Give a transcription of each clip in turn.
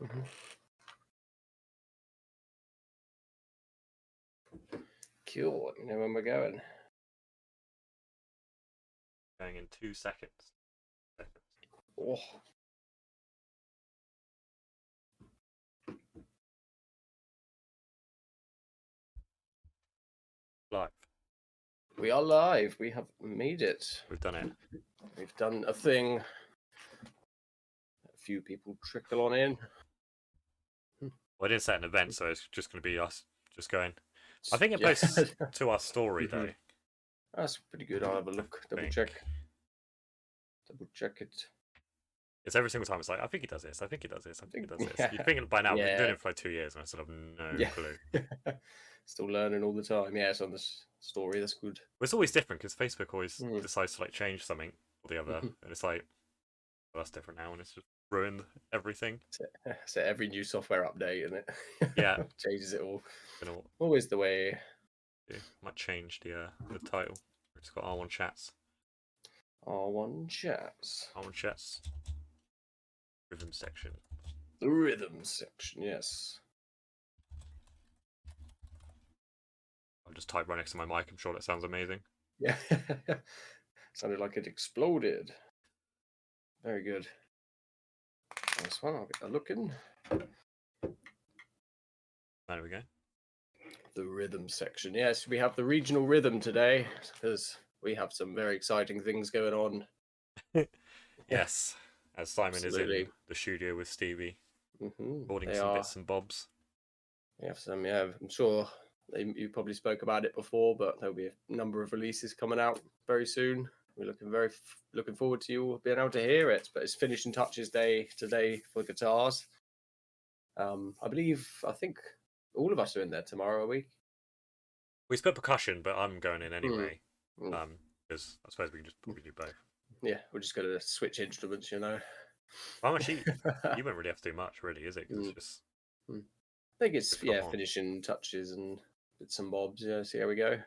Mhm. Cool. Let me know when we're going. Going in 2 seconds. Oh. Live. We are live. We have made it. We've done it. We've done a thing. A few people trickle on in. Well, I didn't set an event, so it's just going to be us just going. I think it posts to our story, though. That's pretty good. I'll have a look. Double check it. It's every single time. It's like, I think he does this. I think he does this. I think he does this. Yeah. You think by now, we've been Yeah. doing it for like 2 years, and I still have no clue. Still learning all the time. Yeah, it's on this story. That's good. Well, it's always different because Facebook always decides to like change something or the other, and it's like, well, that's different now, and it's just ruined everything. So every new software update, and it changes it all. Always the way. Yeah, might change the title. It's got R1 Chats. R1 Chats. R1 Chats. Rhythm section. The rhythm section, yes. I'll just type right next to my mic. I'm sure that sounds amazing. Yeah. Sounded like it exploded. Very good. Nice one. I'll get that looking. There we go. The rhythm section. Yes, we have the regional rhythm today because we have some very exciting things going on. Yes, as Simon is in the studio with Stevie, recording some bits and bobs. We have some, I'm sure you probably spoke about it before, but there'll be a number of releases coming out very soon. We're looking forward to you being able to hear it. But it's finishing touches day today for guitars. I think all of us are in there tomorrow, are we? We split percussion, but I'm going in anyway. Because I suppose we can just probably do both. Yeah, we're just going to switch instruments, you know. Well, actually, you won't really have to do much, really, is it? Cause it's just... I think it's finishing touches and bits and bobs. Yeah, see how we go.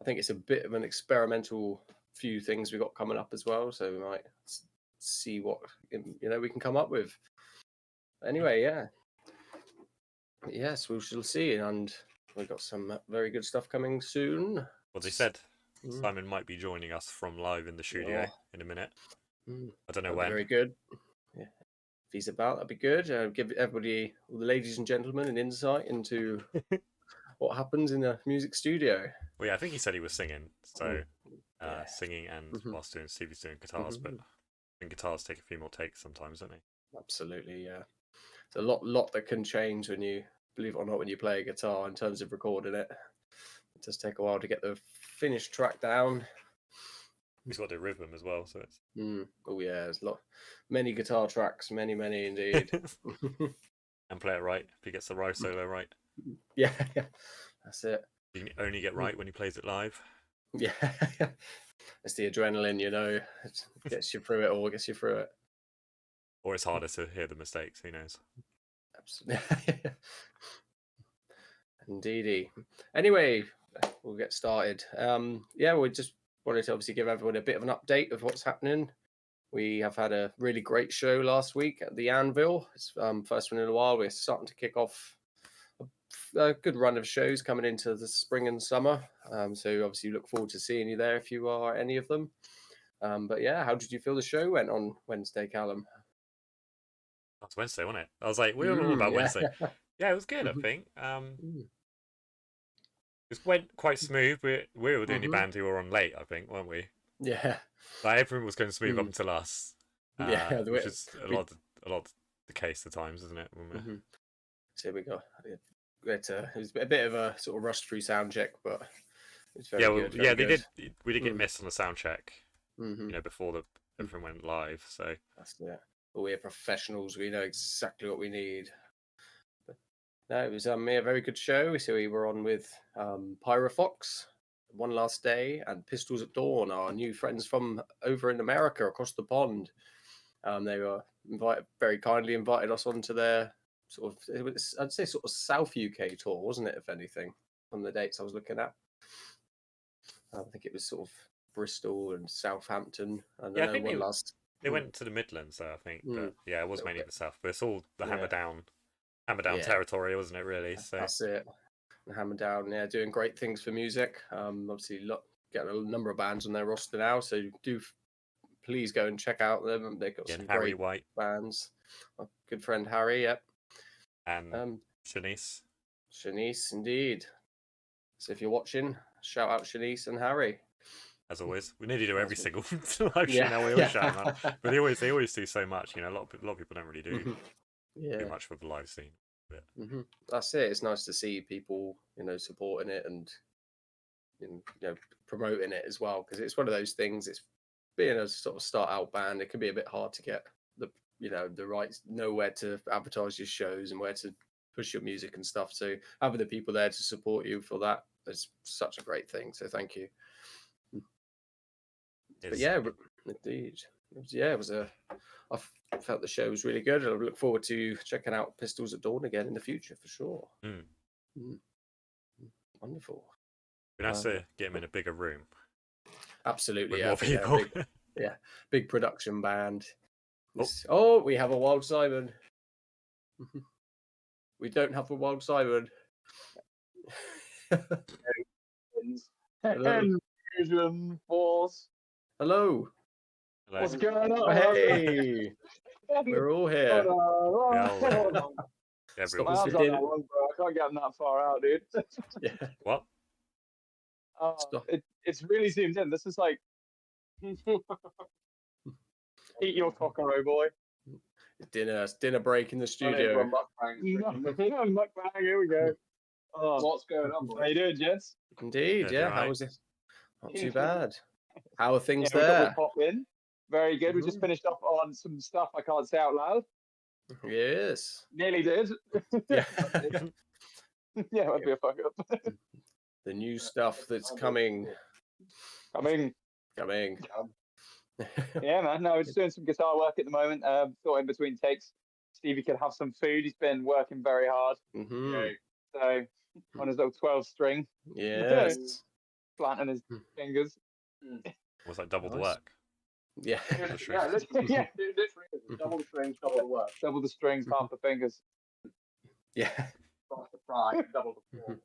I think it's a bit of an experimental few things we got coming up as well, so we might see what we can come up with. Anyway, yes, we shall see, and we've got some very good stuff coming soon. Well, they said Simon might be joining us from live in the studio in a minute. I don't know when. Very good. Yeah. If he's about, that'd be good. Give everybody, all the ladies and gentlemen, an insight into what happens in a music studio. Well, yeah, I think he said he was singing, so singing and whilst Stevie's doing guitars, but I think guitars take a few more takes sometimes, don't they? Absolutely, yeah. There's a lot that can change when you, believe it or not, when you play a guitar in terms of recording it. It does take a while to get the finished track down. He's got the rhythm as well, so it's... Oh yeah, there's many guitar tracks, many indeed. And play it right if he gets the right solo right. Yeah, that's it. You can only get right when he plays it live. Yeah, it's the adrenaline, it gets you through it all, gets you through it. Or it's harder to hear the mistakes, who knows? Absolutely. Indeedy. Anyway, we'll get started. We just wanted to obviously give everyone a bit of an update of what's happening. We have had a really great show last week at the Anvil. It's first one in a while. We're starting to kick off a good run of shows coming into the spring and summer. So obviously look forward to seeing you there if you are any of them. But yeah, how did you feel the show went on Wednesday, Callum? That's Wednesday, wasn't it? I was like, we were all about Wednesday. Yeah, it was good, I think. It went quite smooth. We were the only band who were on late, I think, weren't we? Yeah. Like everyone was going smooth up until us. Which is a lot of the case at times, isn't it? So we got it was a bit of a sort of rush through sound check, but it's very good. We did get missed on the sound check. Before everything went live. So that's it. But we're professionals. We know exactly what we need. But no, it was a very good show. So we were on with Pyrofox, One Last Day, and Pistols at Dawn, our new friends from over in America across the pond. They were very kindly invited us onto their I'd say sort of South UK tour, wasn't it? If anything, from the dates I was looking at, I think it was sort of Bristol and Southampton. And I think They went to the Midlands, I think, but yeah, it was mainly the south. But it's all the hammer down territory, wasn't it? Really. So that's it. Hammer down, yeah, doing great things for music. Obviously, get a number of bands on their roster now, so please go and check out them. They've got some Harry great White, bands. My good friend Harry, yep, and Shanice. Shanice, indeed. So if you're watching, shout out Shanice and Harry. As always, we nearly do every single live show now. We always shout them out, but they always do so much. You know, a lot of people don't really do too much for the live scene. That's it. It's nice to see people, supporting it and promoting it as well, because it's one of those things. It's being a sort of start out band. It can be a bit hard to get the rights, know where to advertise your shows and where to push your music and stuff. So having the people there to support you for that is such a great thing. So thank you. But yeah, indeed. It was I felt the show was really good. I look forward to checking out Pistols at Dawn again in the future for sure. Wonderful. It'd be nice to get them in a bigger room. Absolutely, with more people. Big production band. Oh, we have a Wild Simon. We don't have a Wild Simon. Hello. Fusion Force. Hello. What's going on? Hey, we're all here. Everyone. I can't get them that far out, dude. Yeah. What? It's really zoomed in. This is like eat your cockaro, boy. Dinner break in the studio. Mukbang, here we go. What's going on, boy? How you doing, gents? Indeed, yeah. How was it? Not too bad. How are things there? Very good. We just finished up on some stuff I can't say out loud. Yes. Nearly did. Yeah. Yeah, it would be a fuck up. The new stuff that's coming. Yeah, man. No, we're just doing some guitar work at the moment. Thought in between takes, Stevie could have some food. He's been working very hard. So on his little 12-string. Yes. Planting his fingers. Was that double the work? Yeah. Literally, double the strings, double the work. Double the strings, half the fingers. Yeah. Half the fry, double the form.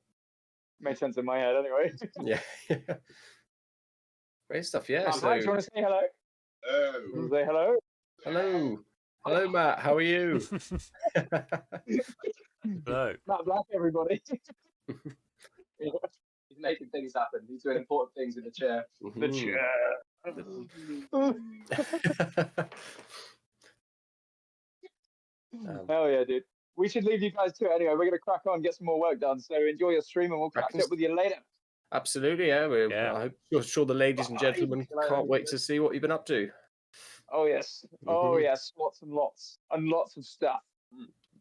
Made sense in my head anyway. Yeah. Great stuff, yeah. So, do you want to say hello? Hello. Say hello. Hello. Hello, Matt. How are you? Hello. Matt Black, everybody. He's making things happen. He's doing important things in the chair. The chair. Hell yeah, dude. We should leave you guys to it anyway. We're going to crack on, get some more work done. So enjoy your stream and we'll catch up with you later. Absolutely, yeah. I'm sure the ladies and gentlemen can't wait to see what you've been up to. Oh, yes. Oh, yes. Lots and lots. And lots of stuff.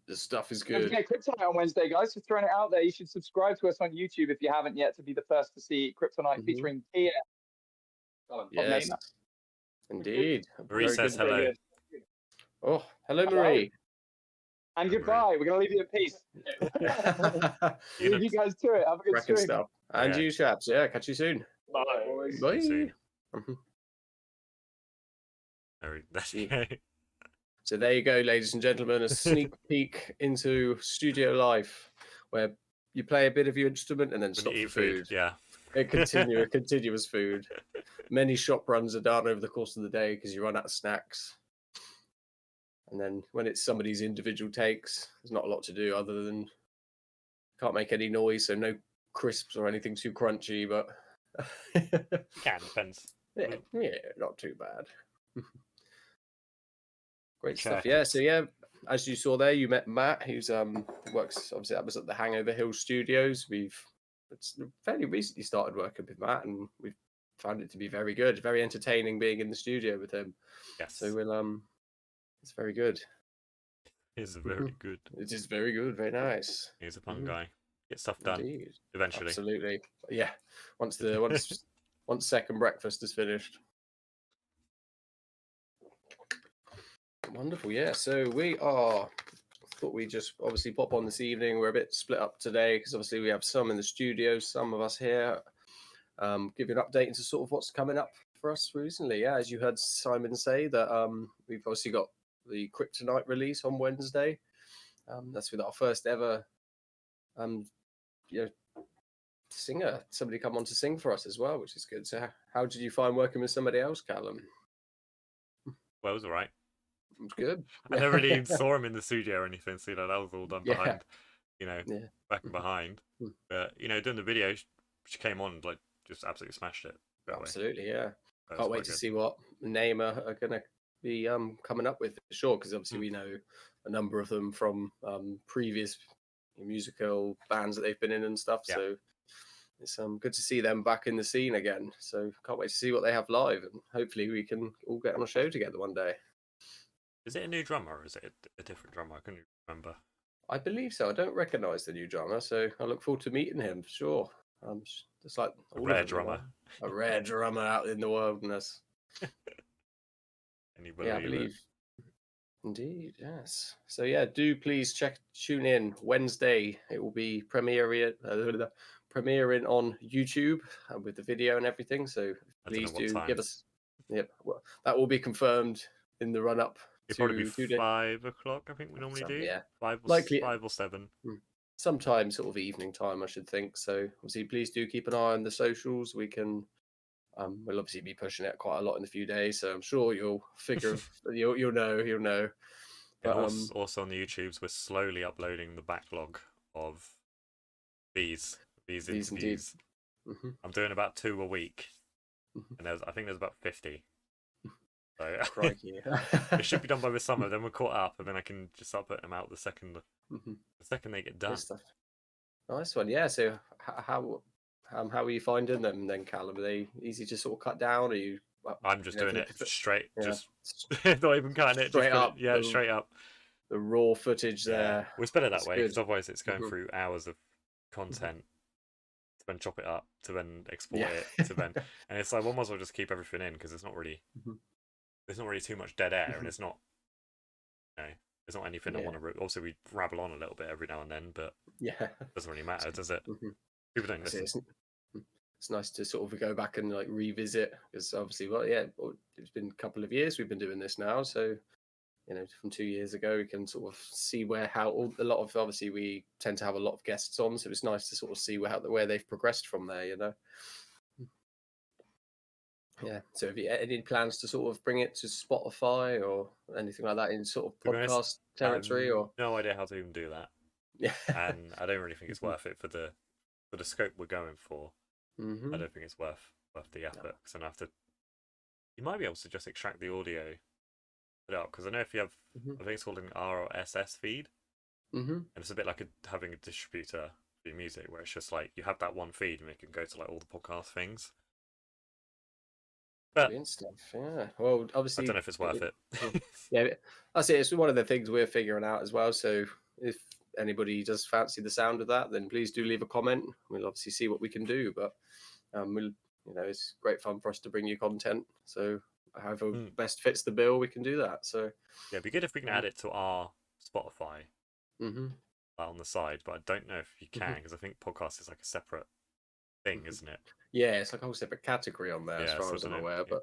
The stuff is good. Okay, Kryptonite on Wednesday, guys. Just throwing it out there. You should subscribe to us on YouTube if you haven't yet to be the first to see Kryptonite featuring Tia. Yes, indeed. Marie says hello. Oh, hello, Marie. And goodbye. We're going to leave you in peace. Leave you guys to it. Have a good stream. Stuff. And you, chaps. Yeah, catch you soon. Bye. Bye. Soon. So there you go, ladies and gentlemen, a sneak peek into studio life, where you play a bit of your instrument and then stop for food. Yeah. Continuous food. Many shop runs are done over the course of the day because you run out of snacks. And then when it's somebody's individual takes, there's not a lot to do other than can't make any noise, so no crisps or anything too crunchy, but depends. Yeah, not too bad. Great stuff. Yeah, so yeah, as you saw there, you met Matt, who's works obviously that was at the Hangover Hill Studios. It's fairly recently started working with Matt, and we've found it to be very good, very entertaining being in the studio with him. Yes. So we'll it's very good. It's very good. It is very good, very nice. He's a fun guy. Get stuff done. Indeed. Eventually. Absolutely. Yeah. Once second breakfast is finished. Wonderful, yeah. So thought we just obviously pop on this evening. We're a bit split up today because obviously we have some in the studio, some of us here. Give you an update into sort of what's coming up for us recently. Yeah, as you heard Simon say that we've obviously got the Kryptonite release on Wednesday. That's with our first ever you know, singer, somebody come on to sing for us as well, which is good. So how did you find working with somebody else, Callum? Well, it was all right. It was good. I never really even saw him in the studio or anything, so that was all done behind, back and behind. But doing the video, she came on and just absolutely smashed it. Absolutely, yeah. Can't wait to see what name are going to be coming up with, for sure, because obviously we know a number of them from previous musical bands that they've been in and stuff. Yeah. So it's good to see them back in the scene again. So can't wait to see what they have live, and hopefully we can all get on a show together one day. Is it a new drummer or is it a different drummer? I couldn't remember. I believe so. I don't recognise the new drummer, so I look forward to meeting him for sure. It's like a rare drummer. A rare drummer out in the wilderness. I believe. Indeed, yes. So yeah, do please tune in Wednesday. It will be premiering on YouTube with the video and everything. So please do give us. Yep, well, that will be confirmed in the run up. It'll probably be 5 o'clock. I think we normally do. Yeah, 5 or 7. Sometime sort of evening time, I should think. So obviously, please do keep an eye on the socials. We can. We'll obviously be pushing it quite a lot in a few days, so I'm sure you'll figure. you'll know. But also on the YouTubes, we're slowly uploading the backlog of these interviews. I'm doing about 2 a week, and I think there's about 50. So it should be done by the summer. Then we're caught up, and then I can just start putting them out the second they get done. Nice one, yeah. So how are you finding them then, Callum? Are they easy to sort of cut down? Are you? I'm just doing it straight, just not even cutting it. Straight up, straight up. The raw footage there. Well, it's better that way, because otherwise it's going through hours of content to then chop it up, to then export it, to then, and it's like one might as well just keep everything in, because it's not really, there's not really too much dead air, and it's not, there's not anything I want to. Also, we rabble on a little bit every now and then, but it doesn't really matter, does it? People don't listen. It's nice to sort of go back and revisit, because obviously, it's been a couple of years we've been doing this now, so from 2 years ago we can sort of see a lot of obviously we tend to have a lot of guests on, so it's nice to sort of see where they've progressed from there. So have you any plans to sort of bring it to Spotify or anything like that in sort of podcast territory? Or no idea how to even do that. And I don't really think it's worth it for the scope we're going for. I don't think it's worth the effort, because then you might be able to just extract the audio, put it up, because I know if you have, I think it's called an RSS feed, and it's a bit like having a distributor for your music, where it's just like you have that one feed and it can go to all the podcast things. But brilliant stuff, yeah. Well, obviously, I don't know if it's worth it. That's it. It's one of the things we're figuring out as well. So if anybody does fancy the sound of that, then please do leave a comment. We'll obviously see what we can do, but it's great fun for us to bring you content. So however best fits the bill, we can do that. So it'd be good if we can add it to our Spotify on the side, but I don't know if you can, because I think podcast is like a separate thing, isn't it? Yeah, it's like a whole separate category on there, as far as I'm aware. But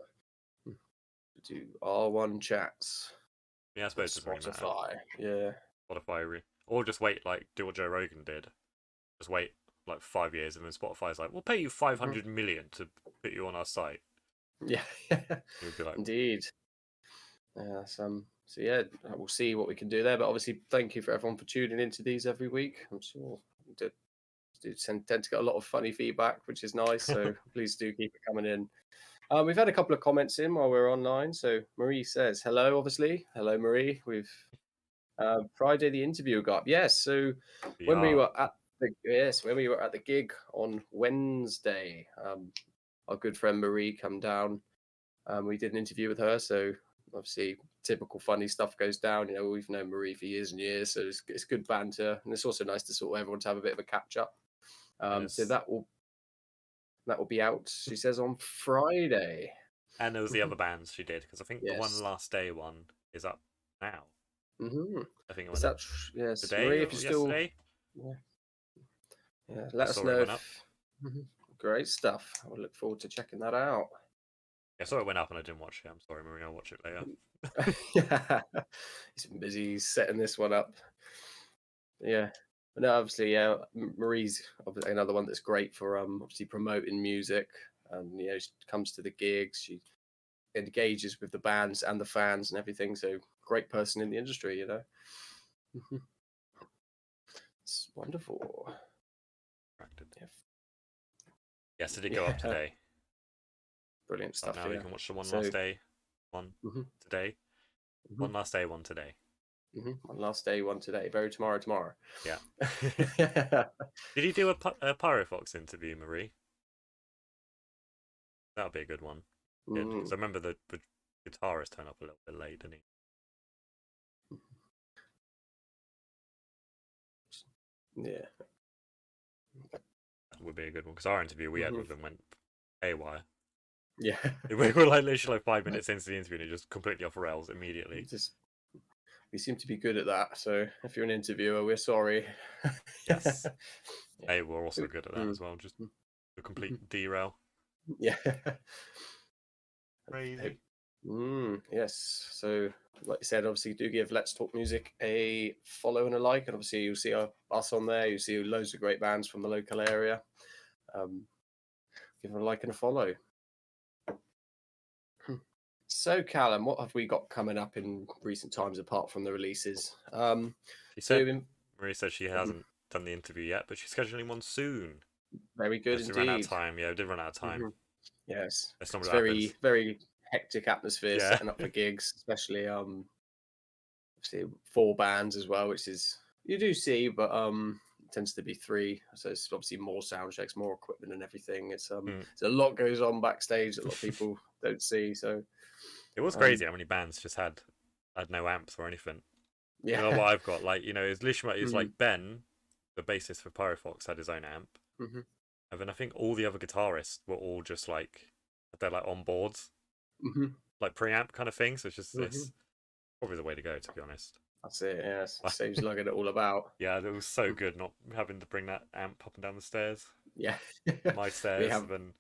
do R1 chats. Yeah, I suppose Spotify. Yeah, Spotify, or just wait, do what Joe Rogan did. Just wait 5 years, and then Spotify's like, we'll pay you 500 million to put you on our site. Yeah, you'd be like, indeed. So we'll see what we can do there. But obviously, thank you for everyone for tuning into these every week. I'm sure we do tend to get a lot of funny feedback, which is nice. So please do keep it coming in. We've had a couple of comments in while we're online. So Marie says hello. Obviously, hello Marie. We've Friday the interview got up. Yes. So when we were at the gig on Wednesday, our good friend Marie come down. We did an interview with her. So obviously, typical funny stuff goes down. We've known Marie for years and years, so it's good banter, and it's also nice to sort of everyone to have a bit of a catch up. So that will be out, she says, on Friday. And there was the other bands she did, because I think the one last day one is up now. I think it was today. Marie, if you're yesterday. Let us know. Great stuff. I will look forward to checking that out. Yeah, so it went up and I didn't watch it. I'm sorry, Marie. I'll watch it later. Yeah, he's been busy setting this one up. Yeah, but no, obviously, yeah, Marie's obviously another one that's great for obviously promoting music, and she comes to the gigs, she engages with the bands and the fans and everything. So great person in the industry, It's wonderful. Yeah. Yes, it did go up today. Brilliant stuff. Now you can watch the one last day, one today, one last day, one today. One last day, one today. Very tomorrow. Yeah. Did you do a Pyrofox interview, Marie? That would be a good one. Because I remember the guitarist turned up a little bit late, didn't he? Yeah. That would be a good one. Because our interview we had with them went haywire. Yeah. We were literally 5 minutes into the interview and it just completely off rails immediately. We seem to be good at that. So if you're an interviewer, we're sorry. Yes. Hey, we're also good at that as well. Just a complete derail. Yeah. Crazy. Yes. So, like you said, obviously, do give Let's Talk Music a follow and a like, and obviously, you'll see us on there. You'll see loads of great bands from the local area. Give them a like and a follow. So, Callum, what have we got coming up in recent times apart from the releases? Marie said she hasn't done the interview yet, but she's scheduling one soon. Very good indeed. Ran out of time. Yeah, we did run out of time. Yes, it's very, very hectic atmosphere setting up for gigs, especially obviously 4 bands as well, which is you do see, but it tends to be 3. So it's obviously more sound checks, more equipment, and everything. It's a lot goes on backstage that a lot of people don't see. So it was crazy how many bands just had no amps or anything. Yeah, what I've got, it's literally like Ben, the bassist for Pyrofox, had his own amp, and then I think all the other guitarists were all just they're on boards, like preamp kind of thing. So it's just it's probably the way to go, to be honest. That's it. Yeah, it saves lugging it all about. Yeah, it was so good not having to bring that amp up and down the stairs. Yeah, my stairs and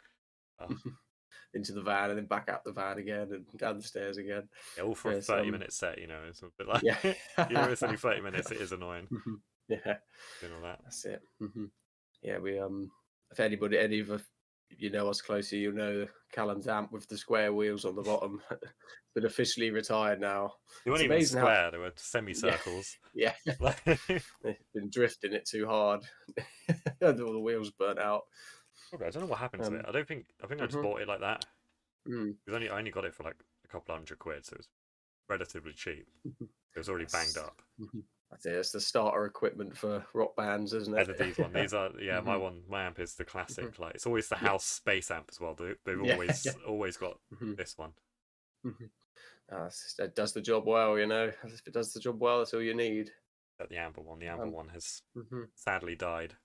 into the van and then back out the van again and down the stairs again. Yeah, all for a 30-minute set, it's a bit like it's only 30 minutes. It is annoying. Yeah, doing all that. That's it. Yeah, we if any of us closer, you'll know Callum's amp with the square wheels on the bottom. Been officially retired now. They weren't even square; they were semicircles. Yeah, they've been drifting it too hard. All the wheels burnt out. Okay, I don't know what happened to it. I think I just bought it like that. Because I only got it for like a couple £100, so it was relatively cheap. It was already banged up. That's it. It's the starter equipment for rock bands, isn't it? These are my amp is the classic. It's always the house space amp as well. They've always got this one. It does the job well, If it does the job well, that's all you need. The Amber one. The Amber one has sadly died.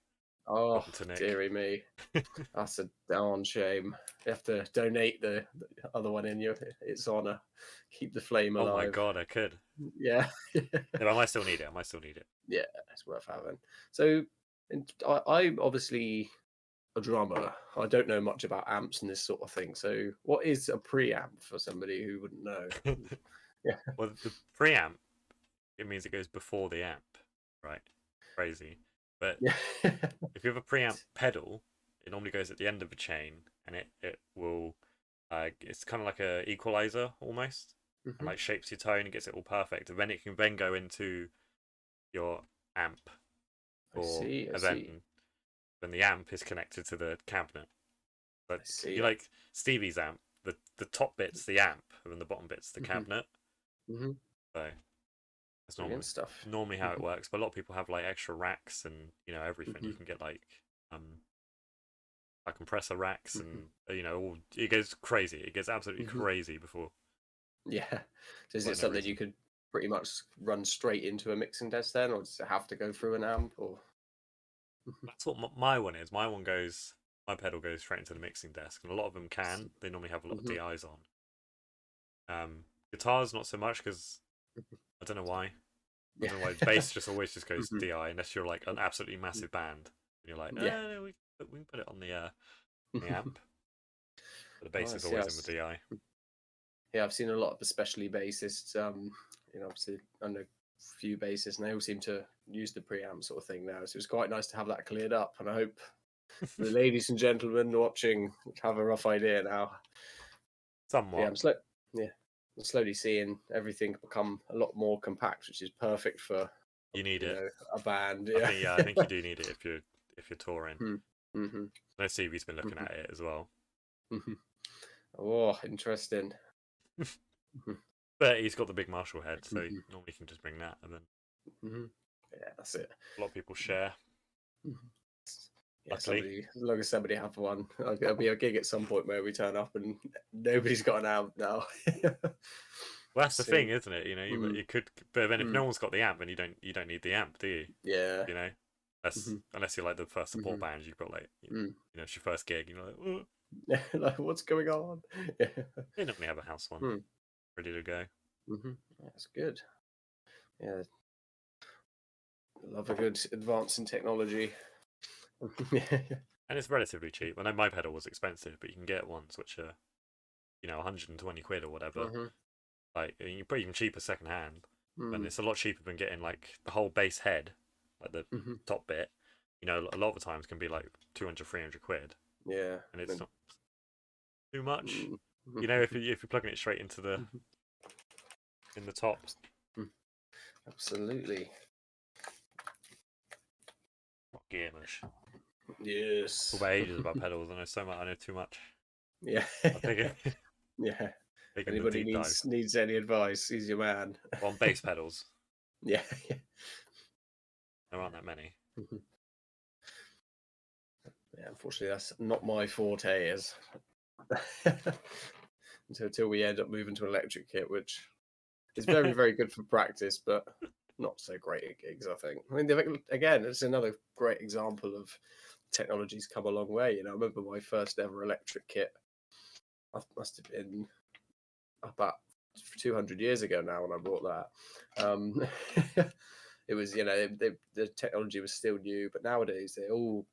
Oh, dearie me. That's a darn shame. You have to donate the other one in its honour. Keep the flame alive. Oh my god, I could. Yeah. I might still need it. Yeah, it's worth having. So, I'm obviously a drummer. I don't know much about amps and this sort of thing. So, what is a preamp for somebody who wouldn't know? Yeah. Well, the preamp, it means it goes before the amp, right? Crazy. But if you have a preamp pedal, it normally goes at the end of a chain, and it will, it's kind of like a equalizer almost, and shapes your tone and gets it all perfect, and then it can then go into your amp, then the amp is connected to the cabinet. But you like Stevie's amp, the top bit's the amp, and then the bottom bit's the cabinet. So. That's normally how it works, but a lot of people have extra racks and everything. You can get compressor racks and it goes crazy. It gets absolutely crazy before. Yeah. So is it something you could pretty much run straight into a mixing desk then, or does it have to go through an amp? Or that's what my one is. My pedal goes straight into the mixing desk, and a lot of them can. They normally have a lot of DIs on. Guitars not so much because. I don't know why. I don't know why bass always goes DI unless you're an absolutely massive band. And you're no, we can put it on the amp. The bass is always in the DI. Yeah, I've seen a lot of especially bassists. Obviously I know a few bassists, and they all seem to use the preamp sort of thing now. So it's quite nice to have that cleared up, and I hope the ladies and gentlemen watching have a rough idea now. Somewhat. Yeah, I'm slowly seeing everything become a lot more compact, which is perfect for a band. Yeah. I think you do need it if you're touring. Mm-hmm. I know Stevie's been looking at it as well. Mm-hmm. Oh, interesting. But he's got the big Marshall head, so normally you can just bring that, and then yeah, that's it. A lot of people share. Yeah, as long as somebody have one, there'll be a gig at some point where we turn up and nobody's got an amp now. Well, that's the thing, isn't it? You could, but then if no one's got the amp, then you don't need the amp, do you? Yeah. Unless you're like the first support band, you've got like it's your first gig, you're like, oh. Like, what's going on? They normally have a house one ready to go. That's good. Yeah, love a good advance in technology. And it's relatively cheap. I know my pedal was expensive, but you can get ones which are 120 quid or whatever. Like, you can put even cheaper second hand, and it's a lot cheaper than getting like the whole bass head, like the top bit. A lot of the times can be like 200, 300 quid. Yeah, and it's not too much. If you're plugging it straight into the in the top. Absolutely. Not gear much. Yes. Talk about ages about pedals. I know so much. I know too much. Yeah. I'll take it. Yeah. Anybody needs any advice, he's your man. On bass pedals. Yeah. There aren't that many. Yeah, unfortunately, that's not my forte. Is until we end up moving to an electric kit, which is very, very good for practice, but not so great at gigs, I think. I mean, again, it's another great example of technology's come a long way. I remember my first ever electric kit. I must have been about 200 years ago now when I bought that. It was, the technology was still new, but nowadays they're all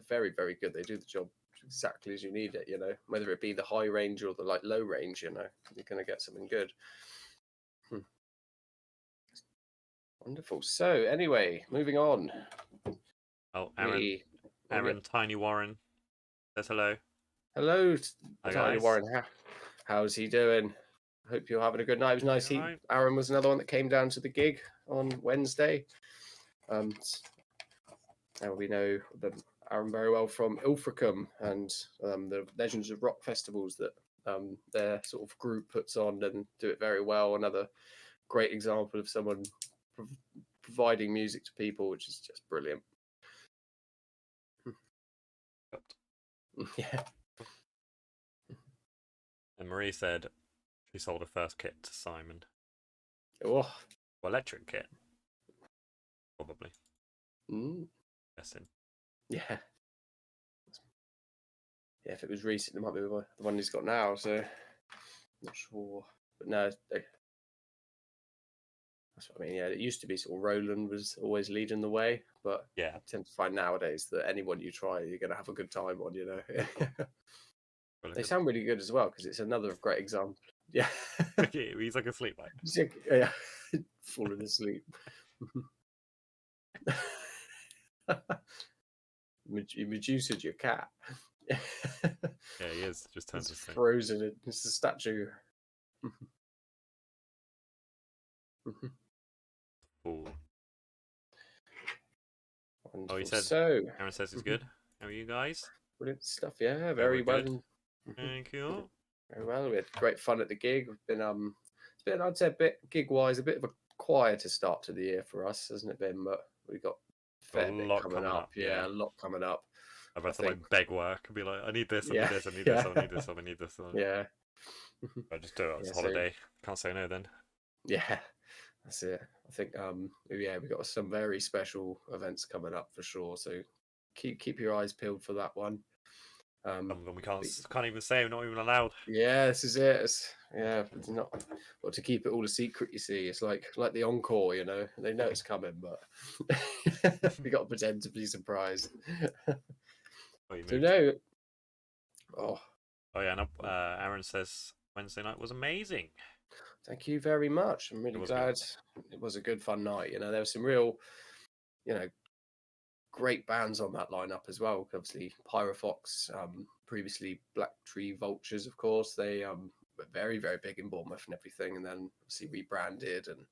very, very good. They do the job exactly as you need it, whether it be the high range or the low range, you're going to get something good. Wonderful. So anyway, moving on. Oh, Aaron Tiny Warren says hello. Hello, Hi, Tiny guys. Warren. How's he doing? Hope you're having a good night. It was nice. Aaron was another one that came down to the gig on Wednesday. And we know Aaron very well from Ilfracombe and the Legends of Rock festivals that their sort of group puts on and do it very well. Another great example of someone providing music to people, which is just brilliant. Yeah. And Marie said she sold her first kit to Simon. Oh. Electric kit. Probably. Guessing. Yeah. Yeah, if it was recent, it might be the one he's got now, so not sure. But no, that's what I mean. Yeah, it used to be sort of Roland was always leading the way, but yeah, I tend to find nowadays that anyone you try, you're going to have a good time on, They sound really good as well, because it's another great example. Yeah. He's like asleep. Yeah, falling asleep. Medusa's your cat. Yeah, he is. Just turns it's frozen. It's a statue. Oh, he said. So, Aaron says he's good. How are you guys? Brilliant stuff. Yeah, very well. Good. Thank you. Very well. We had great fun at the gig. We've been it's been, I'd say, a bit gig-wise, a bit of a quieter start to the year for us, hasn't it been? But we got a fair bit coming up. Yeah, a lot coming up. I've had to like beg work and be like, I need this, I need this, I need this, I need this, I need this. Yeah. I just do it. It's holiday. Can't say no then. Yeah, that's it. I think we got some very special events coming up for sure. So keep your eyes peeled for that one. We can't even say, we're not even allowed. Yeah, this is it. It's not got to keep it all a secret. You see, it's like the encore. They know it's coming, but we got to pretend to be surprised. So no. Oh, Oh yeah, and Aaron says Wednesday night was amazing. Thank you very much. I'm really glad. It was a good fun night. There were some real, great bands on that lineup as well. Obviously, Pyrofox, previously Black Tree Vultures, of course. They were very, very big in Bournemouth and everything, and then obviously rebranded and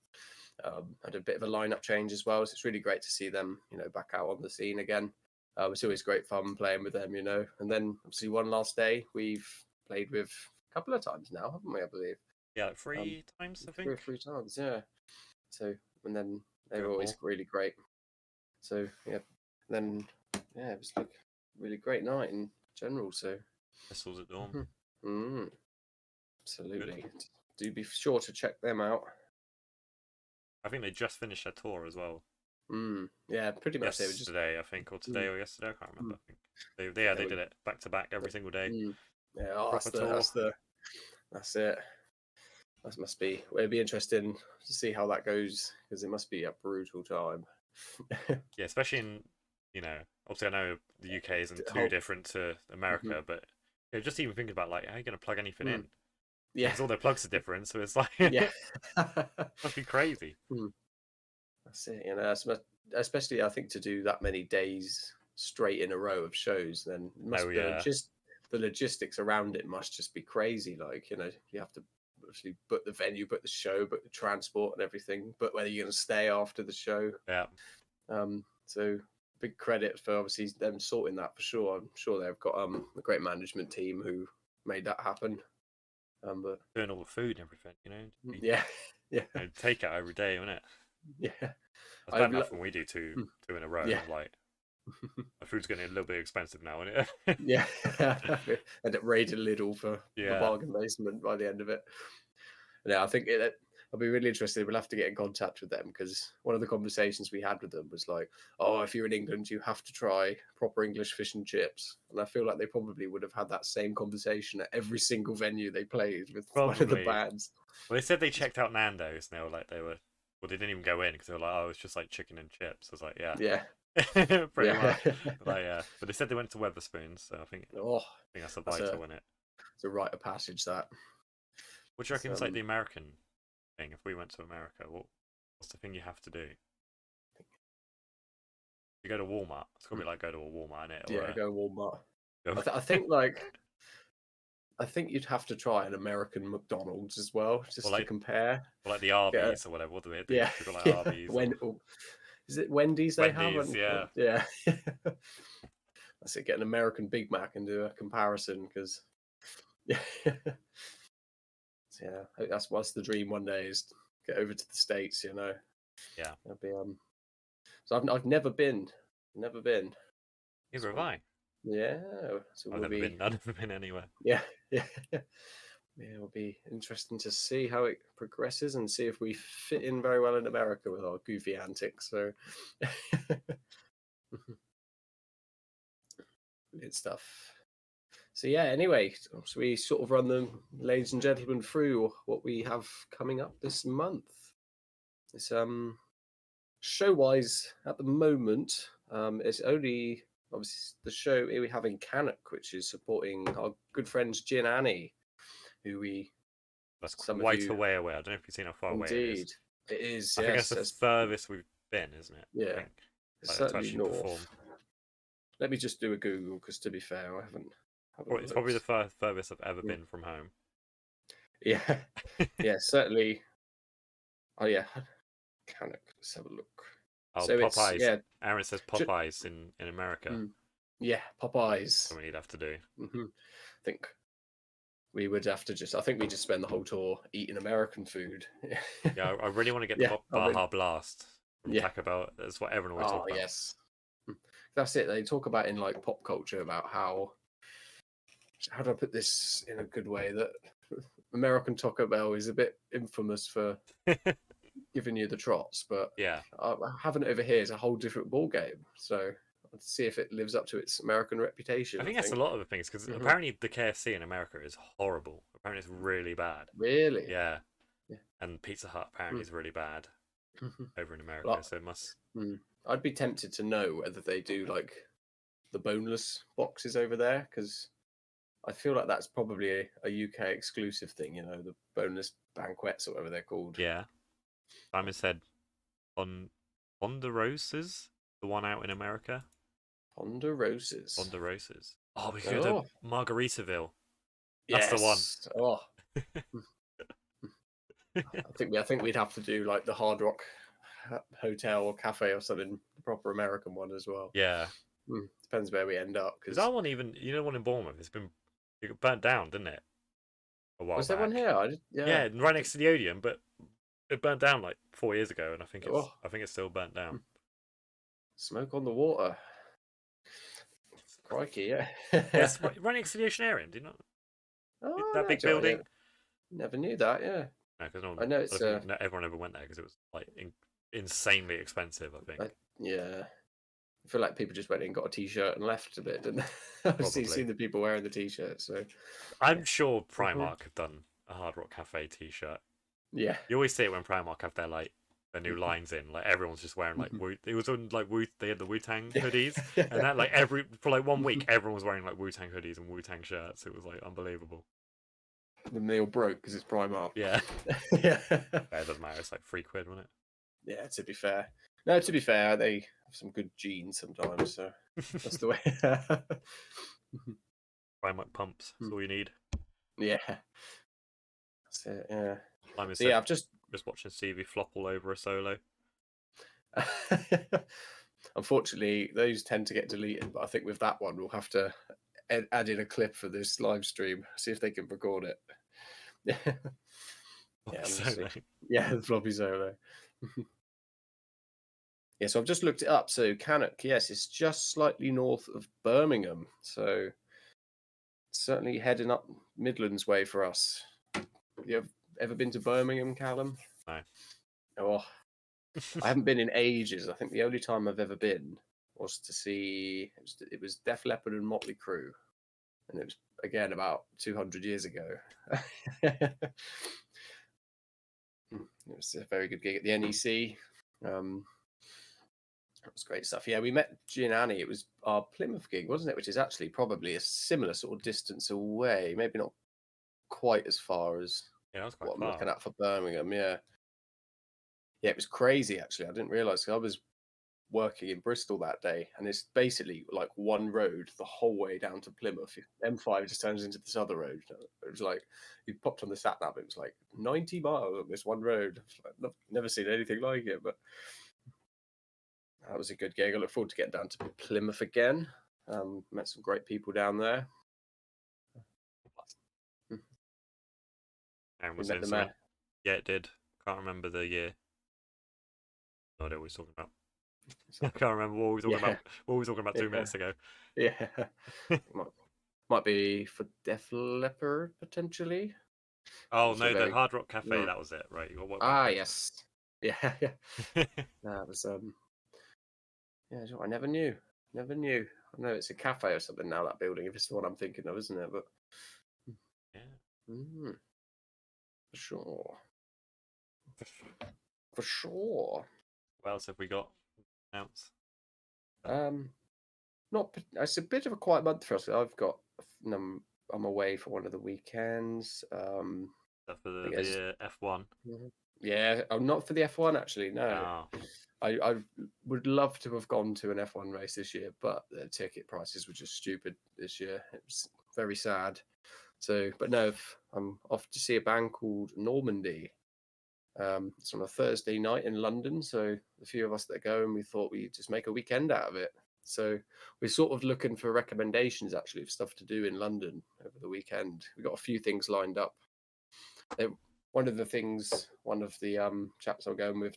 had a bit of a lineup change as well. So it's really great to see them, back out on the scene again. It's always great fun playing with them, And then obviously one last day we've played with a couple of times now, haven't we? I believe. Yeah, like 3 times, I think. 3 or 3 times, yeah. So, and then they were always really great. So, yeah. Then, yeah, it was like a really great night in general. So, Pistols at Dawn. Absolutely. Good. Do be sure to check them out. I think they just finished their tour as well. Yeah, pretty much. Yesterday, I think, or today or yesterday. I can't remember. I think they did it back to back every single day. Yeah, that's it. That must be. It'd be interesting to see how that goes because it must be a brutal time. Yeah, especially in obviously I know the UK isn't too different to America, but just even thinking about like how are you going to plug anything in? Yeah, because all their plugs are different, so it's like must be crazy. That's it. Especially I think to do that many days straight in a row of shows, then the logistics around it must just be crazy. Like you have to actually book the venue, book the show, book the transport and everything, but whether you're going to stay after the show. Yeah. So big credit for obviously them sorting that for sure. I'm sure they've got a great management team who made that happen. But doing all the food and everything, yeah. Take out every day, isn't it? Yeah. That's bad enough when we do two in a row. Yeah. Like, my food's getting a little bit expensive now, isn't it? Yeah. End up raiding Lidl for the bargain basement by the end of it. Yeah, I think I'll be really interested. We'll have to get in contact with them because one of the conversations we had with them was like, oh, if you're in England, you have to try proper English fish and chips. And I feel like they probably would have had that same conversation at every single venue they played with one of the bands. Well, they said they checked out Nando's and they were like, well, they didn't even go in because they were like, oh, it's just like chicken and chips. I was like, yeah. Pretty much. But they said they went to Wetherspoons, so I think that's a vital in it. It's a rite of passage, that. What do you reckon is like the American thing? If we went to America, what's the thing you have to do? You go to Walmart. It's gonna be like go to a Walmart, innit? Yeah, go to Walmart. I think I think you'd have to try an American McDonald's as well, just to compare. Or like the Arby's or whatever. What do they do? Yeah, like Arby's. Is it Wendy's they have? Yeah. That's it. Get an American Big Mac and do a comparison because. Yeah, that's the dream one day is get over to the States, Yeah. That'd be So I've never been. Neither have I. Yeah. So I've never been anywhere. Yeah. It'll be interesting to see how it progresses and see if we fit in very well in America with our goofy antics. So good stuff. So yeah, anyway, so we sort of run them, ladies and gentlemen, through what we have coming up this month. It's show-wise at the moment, it's only obviously the show we have in Cannock, which is supporting our good friends Gin Annie, who that's quite a way away. I don't know if you've seen how far away it is. It is. I think that's the furthest we've been, isn't it? Yeah, it's certainly north. Let me just do a Google because, to be fair, I haven't. It's probably the furthest I've ever been from home. Yeah, certainly. Oh yeah, Cannock. Let's have a look. Oh, so Popeyes. Yeah. Aaron says Popeyes in America. Yeah, Popeyes. Something you'd have to do. I think we would have to I think we just spend the whole tour eating American food. Yeah, I really want to get the Baja Blast from Taco Bell. That's what everyone always talks about. Yes. That's it. They talk about in like pop culture about how do I put this in a good way, that American Taco Bell is a bit infamous for giving you the trots, but having it over here is a whole different ball game. So let's see if it lives up to its American reputation. I think that's a lot of the things because apparently the KFC in America is horrible. Apparently it's really bad. Really? Yeah. And Pizza Hut apparently is really bad over in America. So it must. I'd be tempted to know whether they do like the boneless boxes over there because I feel like that's probably a UK exclusive thing, you know, the boneless banquets or whatever they're called. Yeah. Simon said Ponderosas, the one out in America. Ponderosas. Oh, we could go to Margaritaville. That's the one. Oh. I think we'd have to do like the Hard Rock hotel or cafe or something, the proper American one as well. Yeah. Depends where we end up. Because that one, even one in Bournemouth, it got burnt down, didn't it? A while was there back. one here? Yeah, right next to the Odeon, but it burnt down like 4 years ago, and I think it's still burnt down. Smoke on the water. Crikey, yeah. Yes, right next to the Oceanarium, do you know? Oh, that big building. Never knew that. Yeah. No, because I know it's. everyone ever went there because it was like insanely expensive. I think. Yeah. I feel like people just went in, got a T-shirt, and left a bit, didn't they? I've seen the people wearing the T-shirt. So I'm sure Primark have done a Hard Rock Cafe T-shirt. Yeah. You always see it when Primark have their new lines in. Like everyone's just wearing like it was on like they had the Wu-Tang hoodies, and that like for like 1 week everyone was wearing like Wu-Tang hoodies and Wu-Tang shirts. It was like unbelievable. Then they all broke because it's Primark. Yeah. Yeah. It doesn't matter. It's like £3, wasn't it? Yeah. To be fair, they have some good jeans sometimes. So that's the way. Primark pumps. That's all you need. Yeah. That's it. Yeah. I've just watching Stevie flop all over a solo. Unfortunately, those tend to get deleted, but I think with that one, we'll have to add in a clip for this live stream, see if they can record it. The floppy solo. Yeah, so I've just looked it up. So Cannock, yes, it's just slightly north of Birmingham. So certainly heading up Midlands way for us. You ever been to Birmingham, Callum? No. Oh, I haven't been in ages. I think the only time I've ever been was to see it was Def Leppard and Motley Crue, and it was again about 200 years ago. It was a very good gig at the NEC. It was great stuff. Yeah, we met Gin Annie. It was our Plymouth gig, wasn't it? Which is actually probably a similar sort of distance away. Maybe not quite as far as what I'm looking at for Birmingham. Yeah. Yeah, it was crazy, actually. I didn't realise. I was working in Bristol that day, and it's basically like one road the whole way down to Plymouth. M5 just turns into this other road. It was like, you popped on the sat nav, it was like 90 miles on this one road. Like, never seen anything like it, but that was a good gig. I look forward to getting down to Plymouth again. Met some great people down there. And was it? Yeah, it did. Can't remember the year. No idea what we were talking about. I can't remember what we were talking about. What we were talking about 2 minutes ago. Yeah, might be for Def Leppard potentially. Oh no, the Hard Rock Cafe. That was it, right? You got yes, yeah. That was Yeah, I never knew. I know it's a cafe or something now. That building, if it's the one I'm thinking of, isn't it? But yeah, for sure. For sure. What else have we got announced? It's a bit of a quiet month for us. I'm away for one of the weekends. For the F1. Yeah, I'm not for the F1 actually. No, I would love to have gone to an F1 race this year, but the ticket prices were just stupid this year. It was very sad. So, but no, I'm off to see a band called Normandy. It's on a Thursday night in London, so a few of us that go, and we thought we'd just make a weekend out of it. So we're sort of looking for recommendations actually of stuff to do in London over the weekend. We've got a few things lined up. One of the chaps I'm going with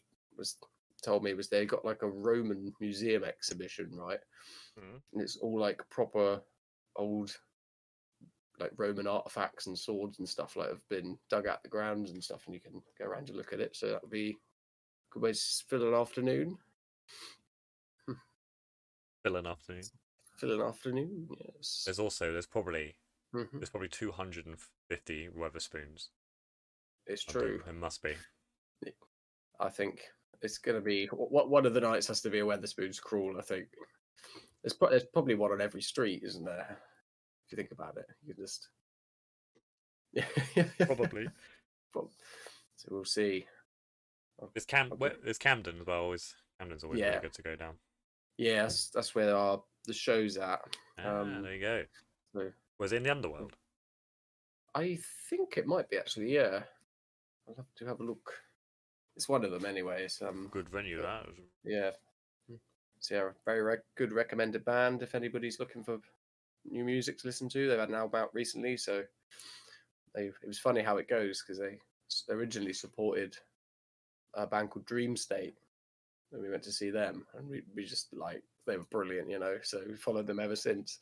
told me they got like a Roman museum exhibition, right? And it's all like proper old like Roman artifacts and swords and stuff like have been dug out the ground and stuff, and you can go around and look at it. So that would be a good way to fill an afternoon. Fill an afternoon, yes. There's probably 250 Weatherspoons. It's true. It must be. I think it's going to be one of the nights has to be a Weatherspoons crawl. I think there's probably one on every street, isn't there? If you think about it, you can just Probably. So we'll see. There's Camden as well. Camden's always really good to go down. Yeah, that's where the show's at. There you go. So, was it in the Underworld? I think it might be actually. Yeah, I'll have to have a look. It's one of them anyway. It's good venue that. Yeah. So yeah, very good recommended band if anybody's looking for new music to listen to. They've had an album out recently, so it was funny how it goes because they originally supported a band called Dream State, and we went to see them, and we just like they were brilliant, you know. So we followed them ever since.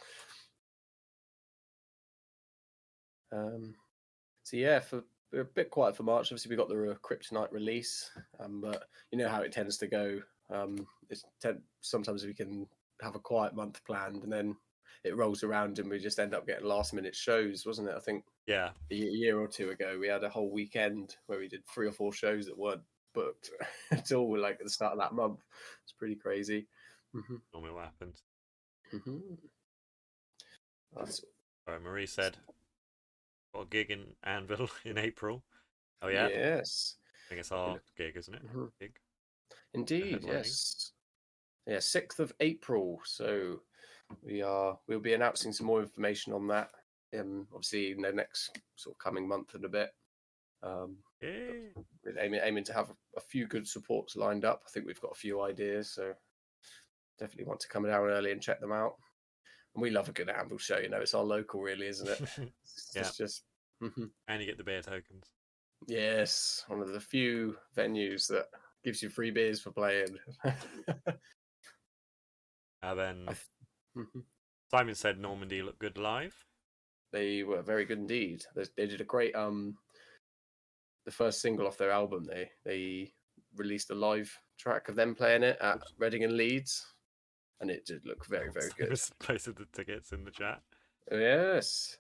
So yeah, we're a bit quiet for March. Obviously, we got the Kryptonite release, but you know how it tends to go. Sometimes we can have a quiet month planned, and then it rolls around, and we just end up getting last-minute shows, wasn't it? I think a year or two ago, we had a whole weekend where we did 3 or 4 shows that weren't booked until like at the start of that month. It's pretty crazy. Normally what happens. Sorry, Marie said got a gig in Anvil in April. Oh yeah. Yes. I think it's our gig, isn't it? Gig. Indeed, yes. Yeah, 6th of April. So we'll be announcing some more information on that. Obviously in the next sort of coming month and a bit. We're aiming to have a few good supports lined up. I think we've got a few ideas, so definitely want to come down early and check them out. And we love a good Anvil show, you know. It's our local, really, isn't it? It's just. And you get the beer tokens. Yes, one of the few venues that gives you free beers for playing. And then Simon said Normandy looked good live. They were very good indeed. They did a great the first single off their album. They released a live track of them playing it at Reading and Leeds, and it did look very good. Posted the tickets in the chat. Yes.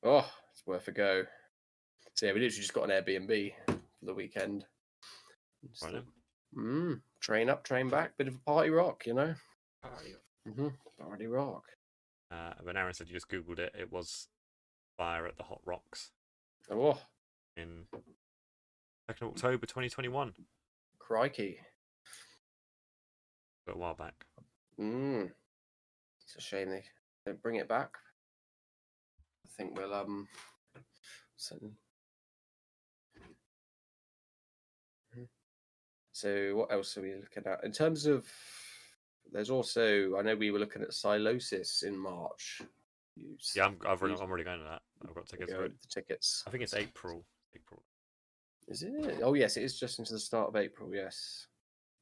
Oh, it's worth a go. So yeah, we literally just got an Airbnb for the weekend. Train up, train back, bit of a party rock, you know. Party rock. When Aaron said you just googled it, it was fire at the Hot Rocks. Oh. In 2nd October 2021. Crikey. A while back. It's a shame they don't bring it back. I think we'll So what else are we looking at in terms of? There's also, I know we were looking at Silosis in March. I'm already going to that. I've got tickets. The tickets. I think it's April. Is it? Oh yes, it is just into the start of April. Yes.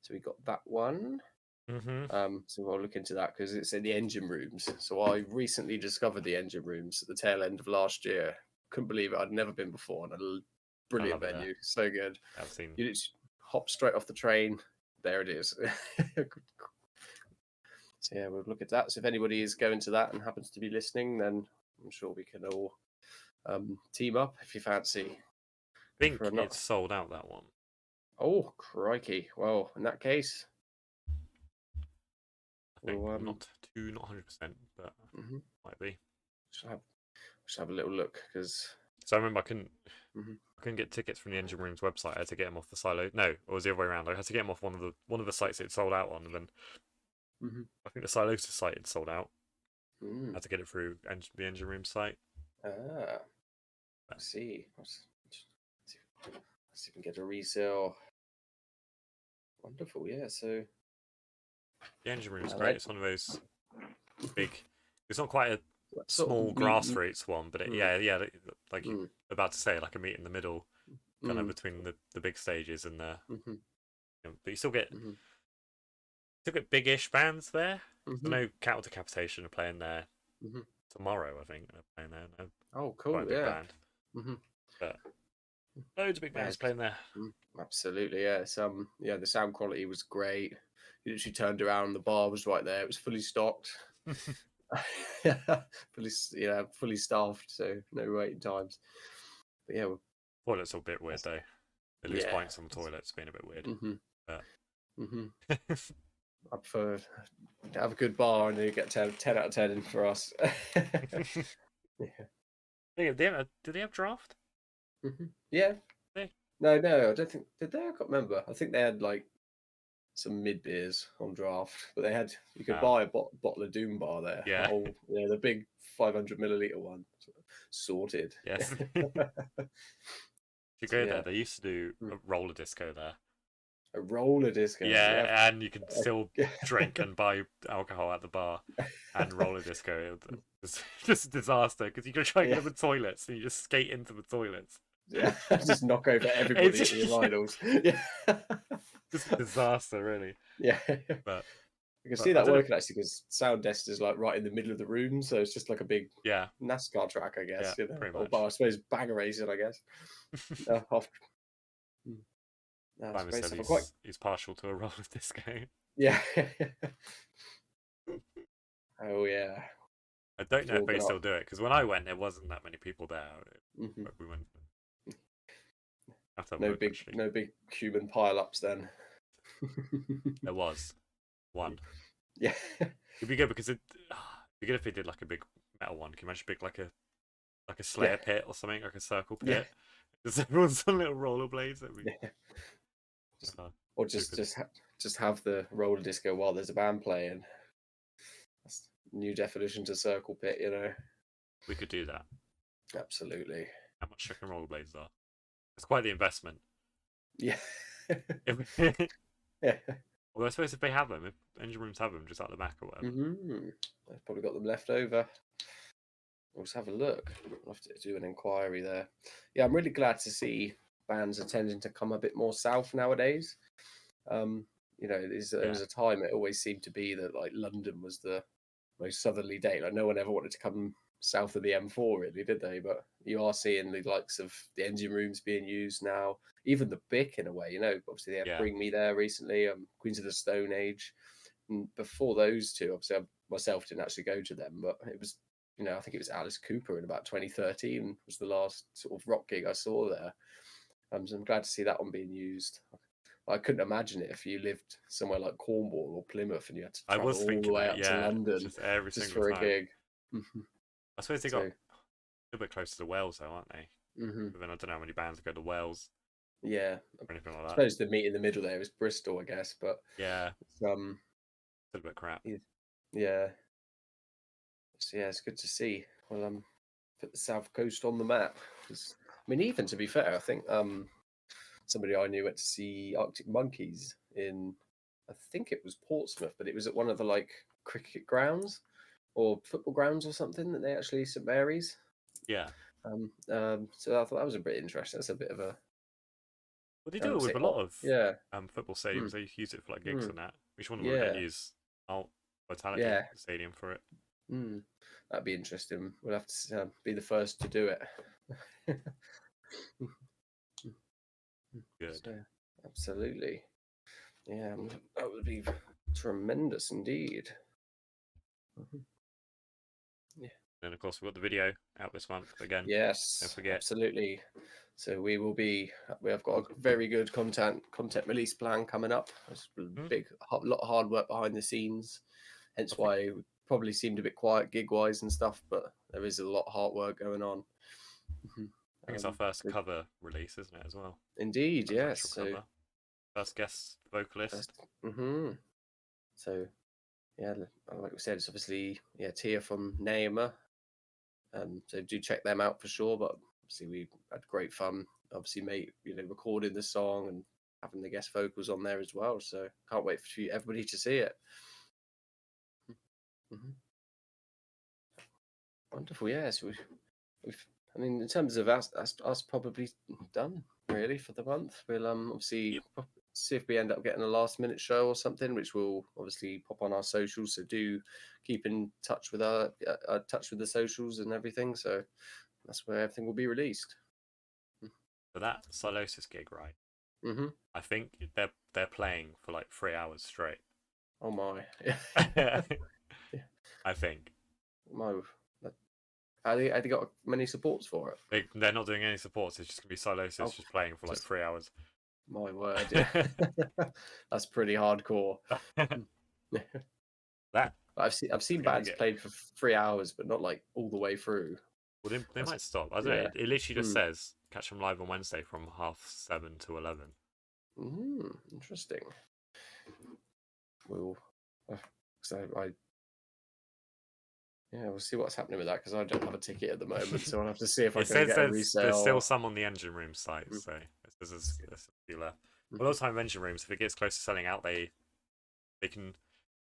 So we got that one. So we'll look into that because it's in the engine rooms. So I recently discovered the engine rooms at the tail end of last year. Couldn't believe it. I'd never been before, and a brilliant venue. So good. I've seen. You just hop straight off the train. There it is. So yeah, we'll look at that. So if anybody is going to that and happens to be listening, then I'm sure we can all team up if you fancy. I think it's sold out, that one. Oh, crikey. Well, in that case, I think not 100%, but might be. Just have a little look because. So I remember I couldn't get tickets from the Engine Room's website. I had to get them off the Silo. No, it was the other way around. I had to get them off one of the sites it sold out on, and then I think the Silosis site had sold out. I had to get it through the Engine Room site. I see. Let's see if we can get a resale. Wonderful, yeah. So the Engine Room's great. It's one of those big. It's not quite a small grassroots one, but like you're about to say, like a meet in the middle, kind of between the big stages and the. But you still get big-ish bands there. I know Cattle Decapitation are playing there tomorrow. I think they're playing there. Oh, cool! Quite a big band. But loads of big bands playing there. Absolutely, yeah. The sound quality was great. You literally turned around, the bar was right there. It was fully stocked. fully staffed, so no waiting times. But yeah, toilets are a bit weird though. They lose pints on the toilets, being a bit weird. But I prefer have a good bar and you get 10 out of 10 for us. Yeah. Do they have draft? Yeah. Yeah. No, I don't think. Did they? I can't remember. I think they had like some mid beers on draft, but you could buy a bottle of Doom Bar there. Yeah. The big 500 milliliter one, sorted. Yes. You go there. They used to do a roller disco there. A roller disco. Yeah, and you could still drink and buy alcohol at the bar and roller disco. It's just a disaster because you go try and get to the toilets and you just skate into the toilets. Yeah, just knock over everybody at the urinals. Yeah, just a disaster, really. Yeah, but I can see that working actually because sound desk is like right in the middle of the room, so it's just like a big NASCAR track, I guess. Yeah, pretty much. Or I suppose bagger racing, I guess. Simon said he's partial to a roller disco. Yeah. Oh yeah. I don't know if they still do it because when I went, there wasn't that many people there. But we went. No big human pile-ups then. There was one. Yeah. It'd be good because it'd be good if they did like a big metal one. Can you imagine big like a Slayer pit or something, like a circle pit? Just everyone's on little rollerblades. Or just have the roller disco while there's a band playing. That's new definition to circle pit, you know. We could do that. Absolutely. How much chicken rollerblades are? It's quite the investment. Yeah. Yeah. Well, I suppose if they have them, if engine rooms have them just out the back or whatever. They've probably got them left over. We'll just have a look. I'll have to do an inquiry there. Yeah, I'm really glad to see bands are tending to come a bit more south nowadays. There was a time it always seemed to be that like London was the most southerly date. Like no one ever wanted to come south of the M4, really, did they? But you are seeing the likes of the engine rooms being used now, even the BIC in a way. Obviously they had Bring Me There recently, Queens of the Stone Age. And before those two, obviously I myself didn't actually go to them, but it was, I think it was Alice Cooper in about 2013 was the last sort of rock gig I saw there. So I'm glad to see that one being used. I couldn't imagine it if you lived somewhere like Cornwall or Plymouth and you had to travel all the way up to London just for a gig. I suppose they got a little bit closer to Wales, though, aren't they? But then I don't know how many bands go to Wales. Yeah, or anything like that. I suppose the meet in the middle there is Bristol, I guess, but it's a little bit crap. Yeah. So it's good to see. Well, put the South Coast on the map. Even to be fair, I think somebody I knew went to see Arctic Monkeys in, I think it was Portsmouth, but it was at one of the like cricket grounds or football grounds or something that they actually St Mary's. Yeah. So I thought that was a bit interesting. That's a bit of a. Well, they do it with a lot of football stadiums. They use it for like gigs and that. Which one we're going to use Vitality Stadium for it? That'd be interesting. We'll have to be the first to do it. Good. So, absolutely. Yeah, that would be tremendous indeed. Yeah. And of course, we've got the video out this month again. Yes, don't forget. Absolutely. So we have got a very good content release plan coming up. It's a lot of hard work behind the scenes. Hence why we probably seemed a bit quiet gig wise and stuff, but there is a lot of hard work going on. I think it's our first cover release, isn't it, as well? Indeed, yes. So, first guest vocalist. So, like we said, it's obviously Tia from Naima. So do check them out for sure. But obviously we had great fun. Obviously, recording the song and having the guest vocals on there as well. So can't wait for everybody to see it. Wonderful, yes. We've in terms of us probably done really for the month. We'll obviously see if we end up getting a last minute show or something, which will obviously pop on our socials. So do keep in touch with the socials and everything. So that's where everything will be released. For that Silosis gig, right? I think they're playing for like 3 hours straight. Oh my! I think. Have they got many supports for it? They're not doing any supports. It's just going to be Silosis just playing for like 3 hours. My word, yeah. That's pretty hardcore. That I've seen bands played for 3 hours, but not like all the way through. Well, they might stop. I don't know. It literally just says catch them live on Wednesday from 7:30 to 11. Interesting. We'll we'll see what's happening with that because I don't have a ticket at the moment, so I'll have to see if I can get a resale. There's still some on the engine room site, so there's a few left. A lot of time engine rooms, if it gets close to selling out, they can.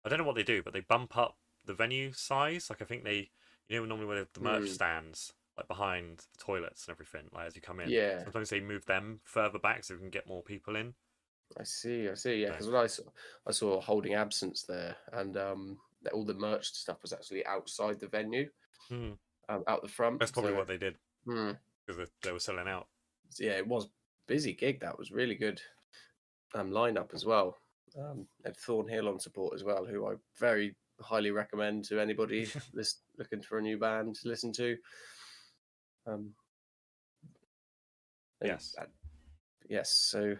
I don't know what they do, but they bump up the venue size. Like I think they, normally where the merch stands, like behind the toilets and everything, like as you come in. Yeah. Sometimes they move them further back so we can get more people in. I see. Yeah, because when I saw Holding Absence there, and all the merch stuff was actually outside the venue, out the front. That's probably what they did because they were selling out. Yeah, it was a busy gig. That was really good lineup as well. Had Thornhill on support as well, who I very highly recommend to anybody looking for a new band to listen to. Yes. Yes. So,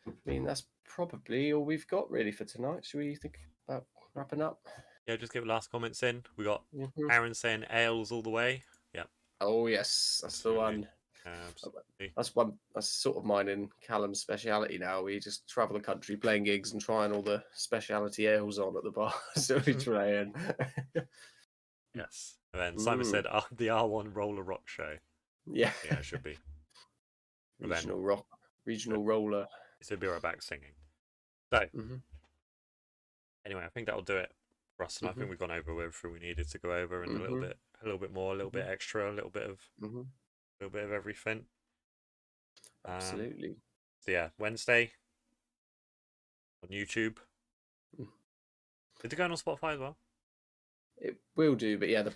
I mean, that's probably all we've got really for tonight. Should we think about wrapping up? Yeah, just give last comments in. We got Aaron saying ales all the way. Yeah. Oh yes, that's the one. Absolutely. That's sort of mine and Callum's speciality now. We just travel the country playing gigs and trying all the speciality ales on at the bar. So we try and yes. And then Simon said the R1 Roller Rock Show. Yeah. Yeah, it should be. Regional roller. So be right back singing. So anyway, I think that'll do it for us, and I think we've gone over everything we needed to go over, and a little bit more, a little bit extra, a little bit of everything. Absolutely. So yeah, Wednesday on YouTube. Did it go on Spotify as well? It will do, but yeah, the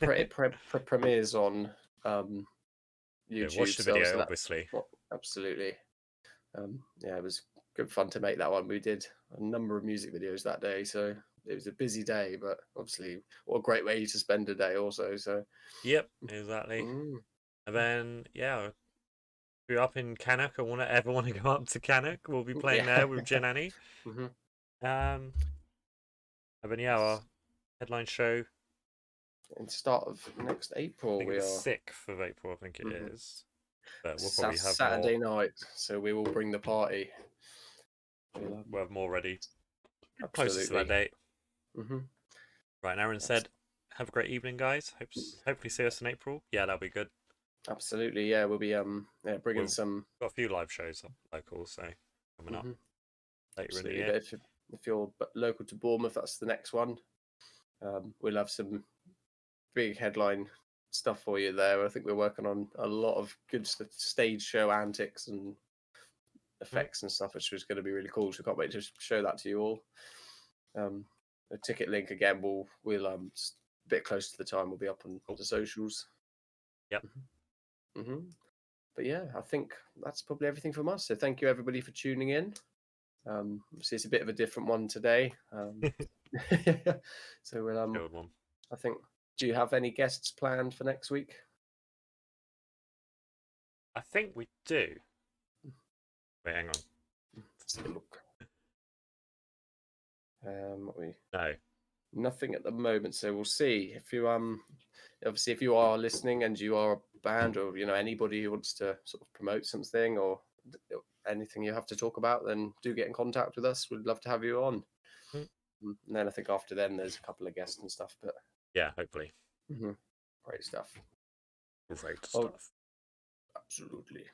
premieres on YouTube. Yeah, watch the video, obviously. Absolutely. Yeah, it was good fun to make that one. We did a number of music videos that day, so it was a busy day, but obviously what a great way to spend a day also. So yep, exactly. And then yeah, if you're up in Cannock, ever want to go up to Cannock, we'll be playing there with Jen Annie. And then yeah, our headline show in start of next April. I think it's 6th of April, I think it is. But we'll probably have Saturday night, so we will bring the party. We'll have more ready. Closest to that date. Right, and Aaron said, have a great evening, guys. Hopefully see us in April. Yeah, that'll be good. Absolutely, yeah. We'll be bringing some... Got a few live shows local, so coming up later in the year. But if you're local to Bournemouth, that's the next one. We'll have some big headline stuff for you there. I think we're working on a lot of good stage show antics and effects and stuff, which is going to be really cool. So can't wait to show that to you all. The ticket link again, we'll a bit close to the time, we'll be up on the socials. Yep. But yeah, I think that's probably everything from us. So thank you everybody for tuning in. Obviously it's a bit of a different one today. So we'll I think. Do you have any guests planned for next week? I think we do. Wait, hang on. Let's have a look. No. Nothing at the moment, so we'll see. If you obviously if you are listening and you are a band or anybody who wants to sort of promote something or anything you have to talk about, then do get in contact with us. We'd love to have you on. And then I think after then there's a couple of guests and stuff, but yeah, hopefully. Great stuff. Great stuff. Absolutely.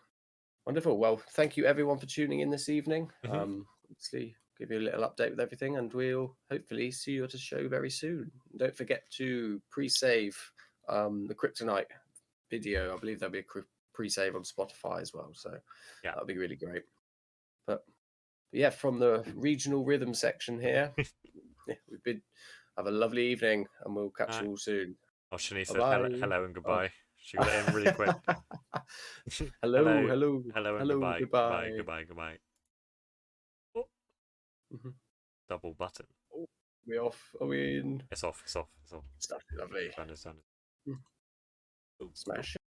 Wonderful. Well, thank you everyone for tuning in this evening. Obviously, give you a little update with everything, and we'll hopefully see you at a show very soon. Don't forget to pre-save the Kryptonite video. I believe there'll be a pre-save on Spotify as well, so yeah, that'll be really great. But yeah, from the regional rhythm section here, have a lovely evening, and we'll catch you all soon. Oh, Shanice said hello and goodbye. She got it in really quick. hello and goodbye. Oh. Double button. Oh, we off? Are we in? It's off. Lovely. Standard. Smash.